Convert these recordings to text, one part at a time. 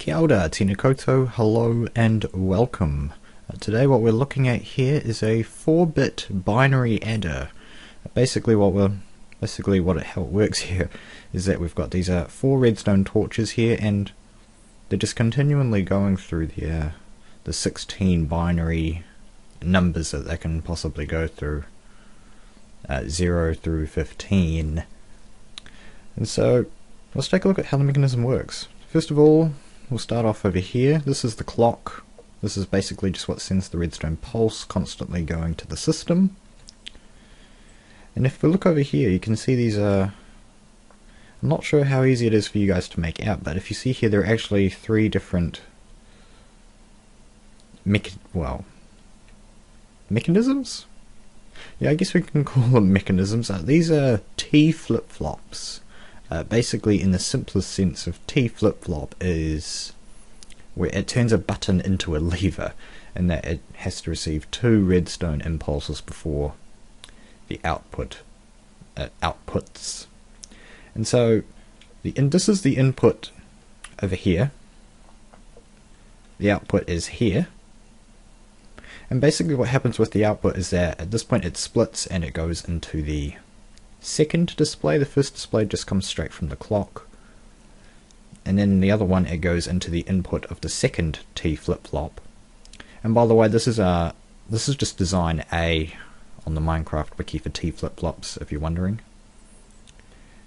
Kia ora, tēnā koutou, hello and welcome. Today what we're looking at here is a 4-bit binary adder. Basically how it works here is that we've got these 4 redstone torches here, and they're just continually going through the 16 binary numbers that they can possibly go through, 0 through 15. And so let's take a look at how the mechanism works. First of all, we'll start off over here. This is the clock. This is basically just what sends the redstone pulse constantly going to the system. And if we look over here, you can see these I'm not sure how easy it is for you guys to make out, but if you see here, there are actually 3 different mechanisms? Yeah, I guess we can call them mechanisms. These are T flip-flops. Basically, in the simplest sense of T flip-flop is where it turns a button into a lever, and that it has to receive 2 redstone impulses before the outputs. And so this is the input over here. The output is here. And basically what happens with the output is that at this point it splits and it goes into the second display. The first display just comes straight from the clock, and then the other one, it goes into the input of the second T flip-flop. And by the way, this is just design A on the Minecraft wiki for T flip-flops, if you're wondering.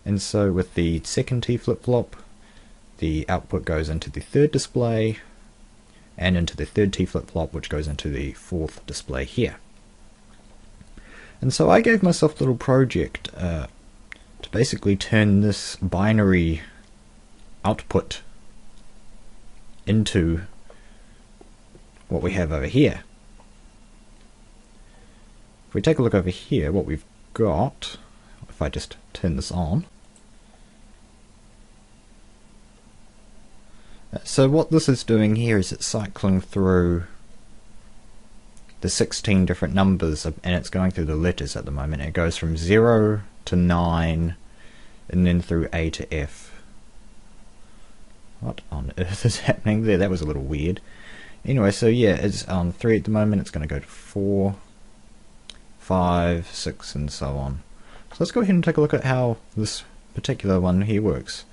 And so with the second T flip-flop, the output goes into the third display and into the third T flip-flop, which goes into the fourth display here. And so I gave myself a little project to basically turn this binary output into what we have over here. If we take a look over here, what we've got, if I just turn this on. So what this is doing here is it's cycling through the 16 different numbers, and it's going through the letters at the moment. It goes from 0 to 9 and then through A to F. What on earth is happening there? That was a little weird. Anyway, so yeah, it's on 3 at the moment. It's going to go to 4, 5, 6 and so on. So let's go ahead and take a look at how this particular one here works.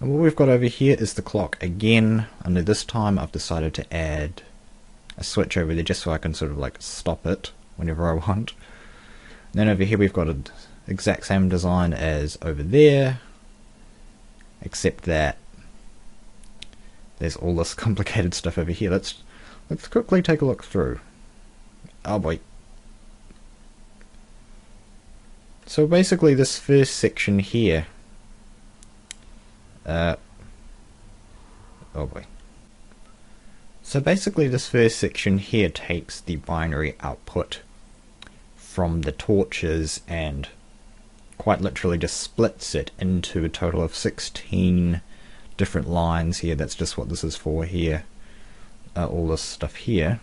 And what we've got over here is the clock again, only this time I've decided to add a switch over there just so I can sort of like stop it whenever I want. And then over here we've got an exact same design as over there, except that there's all this complicated stuff over here. Let's quickly take a look through. Oh boy. So basically this first section here, oh boy. So basically this first section here takes the binary output from the torches and quite literally just splits it into a total of 16 different lines here. That's just what this is for here, all this stuff here.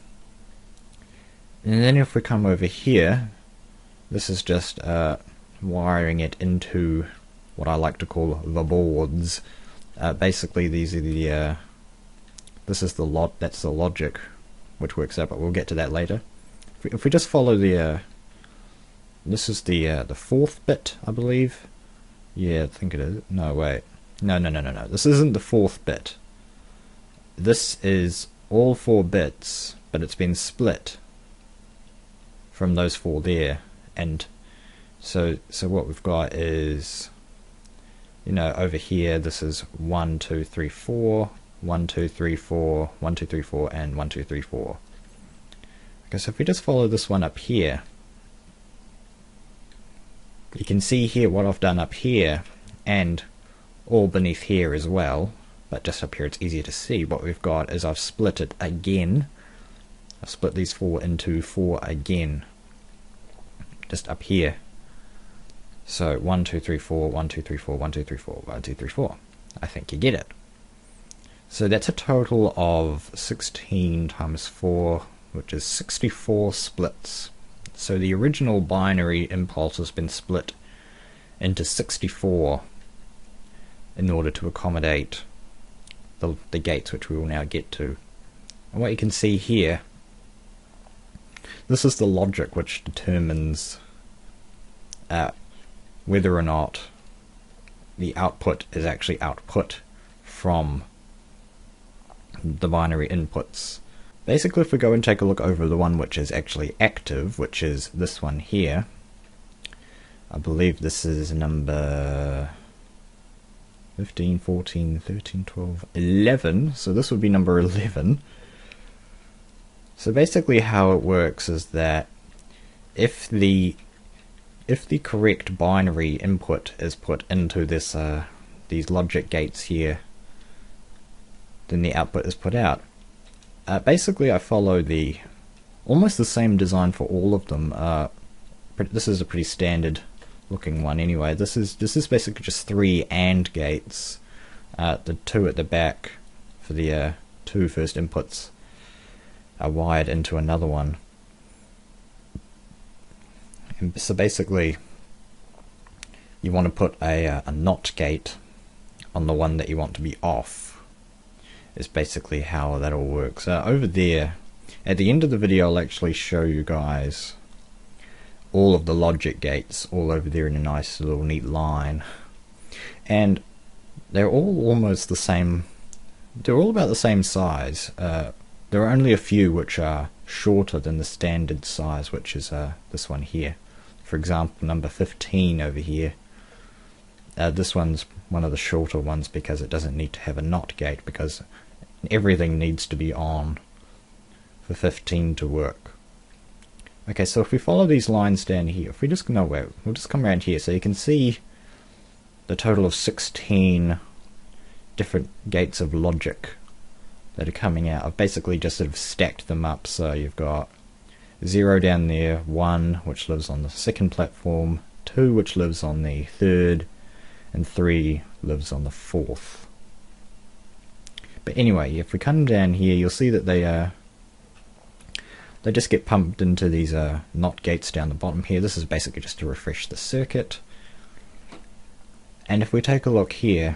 And then if we come over here, this is just wiring it into what I like to call the boards. Basically these are the that's the logic which works out, but we'll get to that later. If we just follow the this is the 4th bit, I believe. Yeah, I think it is. No, wait. No. This isn't the 4th bit. This is all 4 bits, but it's been split from those 4 there. And so what we've got is, over here, this is 1, 2, 3, 4, 1, 2, 3, 4, 1, 2, 3, 4, and 1, 2, 3, 4. Okay, so if we just follow this one up here, you can see here what I've done up here, and all beneath here as well, but just up here it's easier to see. What we've got is I've split it again. I've split these 4 into 4 again, just up here. So 1, 2, 3, 4, 1, 2, 3, 4, 1, 2, 3, 4, 1, 2, 3, 4. I think you get it. So that's a total of 16 times 4, which is 64 splits. So the original binary impulse has been split into 64 in order to accommodate the gates, which we will now get to. And what you can see here, this is the logic which determines whether or not the output is actually output from the binary inputs. Basically, if we go and take a look over the one which is actually active, which is this one here, I believe this is number 15, 14, 13, 12, 11, so this would be number 11. So basically how it works is that if the correct binary input is put into this these logic gates here, then the output is put out. Basically I follow almost the same design for all of them. This is a pretty standard looking one anyway. This is basically just 3 AND gates. The 2 at the back for the 2 first inputs are wired into another one. And so basically you want to put a NOT gate on the one that you want to be off. Is basically how that all works. Over there, at the end of the video, I'll actually show you guys all of the logic gates all over there in a nice little neat line, and they're all almost the same. They're all about the same size. There are only a few which are shorter than the standard size, which is this one here. For example, number 15 over here. This one's one of the shorter ones because it doesn't need to have a NOT gate, because everything needs to be on for 15 to work. Okay, so if we follow these lines down here, if we just we'll just come around here, so you can see the total of 16 different gates of logic that are coming out. I've basically just sort of stacked them up, so you've got 0 down there, 1 which lives on the second platform, 2 which lives on the third, and 3 lives on the fourth. But anyway, if we come down here, you'll see that they just get pumped into these NOT gates down the bottom here. This is basically just to refresh the circuit. And if we take a look here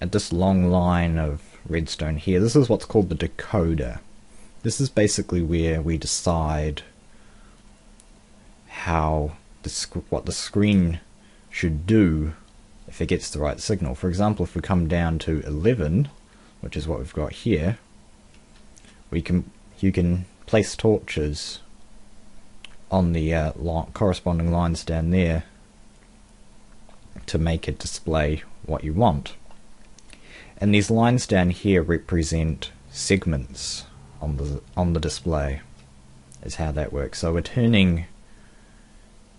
at this long line of redstone here, this is what's called the decoder. This is basically where we decide what the screen should do if it gets the right signal. For example, if we come down to 11, which is what we've got here, you can place torches on the corresponding lines down there to make it display what you want. And these lines down here represent segments on the display, is how that works. So we're turning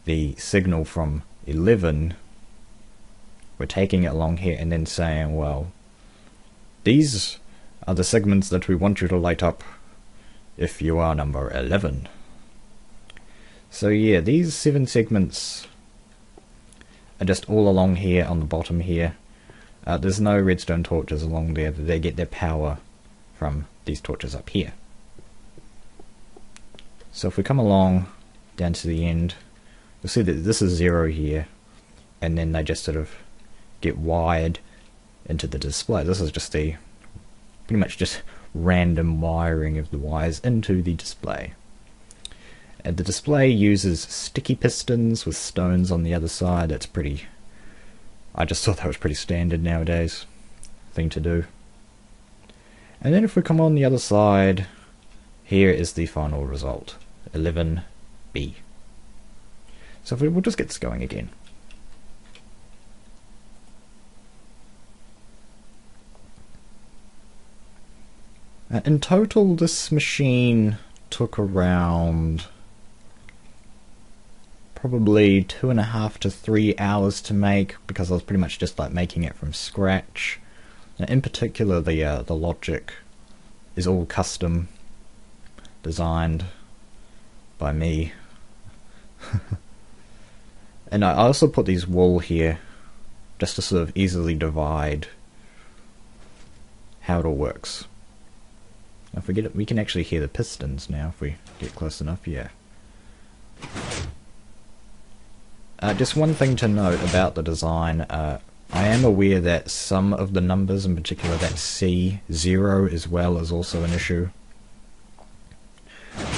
the signal from 11, we're taking it along here and then saying, well, these are the segments that we want you to light up if you are number 11. So yeah, these 7 segments are just all along here on the bottom here. There's no redstone torches along there. They get their power from these torches up here. So if we come along down to the end, you'll see that this is 0 here, and then they just sort of get wired into the display. This is just pretty much just random wiring of the wires into the display. And the display uses sticky pistons with stones on the other side. That's I just thought that was pretty standard nowadays thing to do. And then if we come on the other side, here is the final result, 11B. So we'll just get this going again. In total, this machine took around probably 2.5 to 3 hours to make, because I was pretty much just like making it from scratch. Now, in particular, the logic is all custom designed by me. And I also put these wool here just to sort of easily divide how it all works. Now if we get it, we can actually hear the pistons now if we get close enough. Yeah. Just one thing to note about the design, I am aware that some of the numbers, in particular that C0 as well, is also an issue,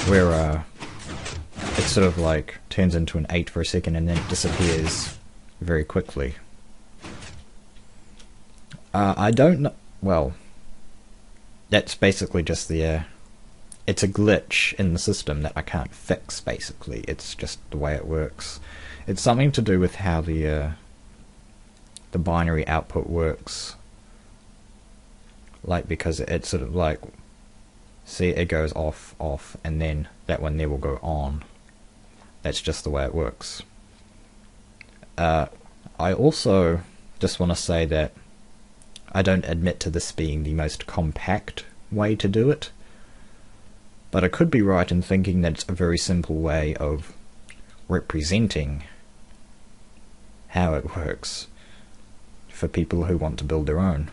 where it sort of like turns into an 8 for a second and then it disappears very quickly. I don't know, well, that's basically just the, it's a glitch in the system that I can't fix, basically. It's just the way it works. It's something to do with how the binary output works. Like, because it's sort of like, see, it goes off, off, and then that one there will go on. That's just the way it works. I also just want to say that I don't admit to this being the most compact way to do it, but I could be right in thinking that it's a very simple way of representing how it works for people who want to build their own.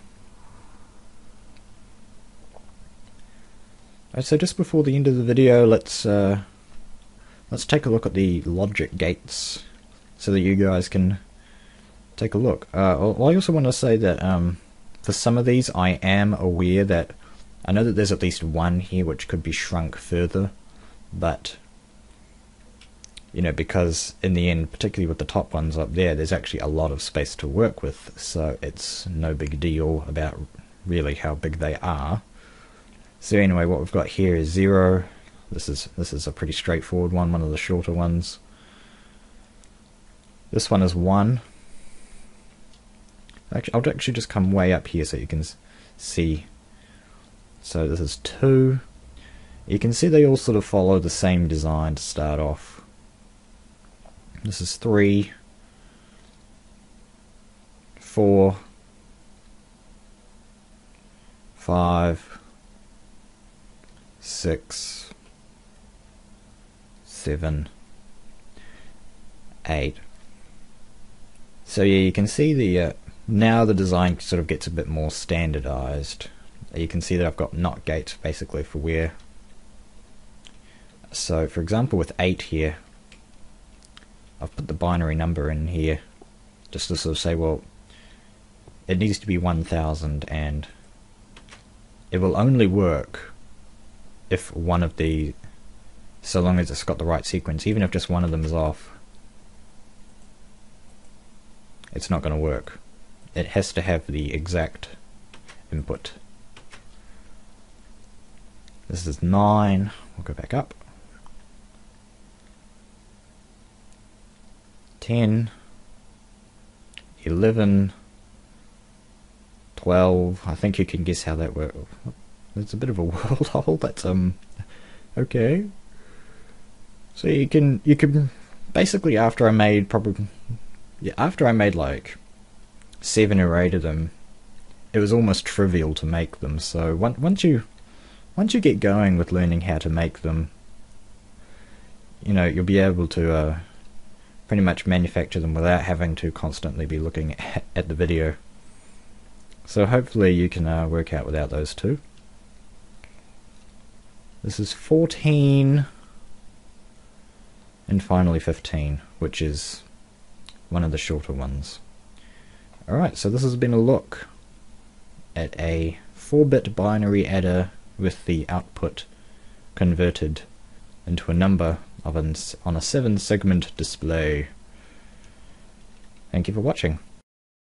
So just before the end of the video, let's take a look at the logic gates so that you guys can take a look. I also want to say that for some of these I am aware that I know that there's at least one here which could be shrunk further, but you know, because in the end, particularly with the top ones up there, there's actually a lot of space to work with, so it's no big deal about really how big they are. So anyway, what we've got here is 0. This is a pretty straightforward one of the shorter ones. This one is 1. Actually, I'll actually just come way up here so you can see. So this is 2. You can see they all sort of follow the same design to start off. This is 3, 4, 5, 6, 7, 8. So yeah, you can see the now the design sort of gets a bit more standardized. You can see that I've got NOT gates basically for where. So for example with 8 here, I've put the binary number in here just to sort of say, well, it needs to be 1000, and it will only work if one of the, so long as it's got the right sequence. Even if just one of them is off, it's not going to work. It has to have the exact input. This is 9. We'll go back up. 10, 11, 12. I think you can guess how that works. It's a bit of a world hole. That's okay. So you can basically, after I made like 7 or 8 of them, it was almost trivial to make them. So once you get going with learning how to make them, you know, you'll be able to pretty much manufacture them without having to constantly be looking at the video. So hopefully you can work out without those two. This is 14, and finally 15, which is one of the shorter ones. Alright, so this has been a look at a 4-bit binary adder with the output converted into a number on a 7-segment display. Thank you for watching.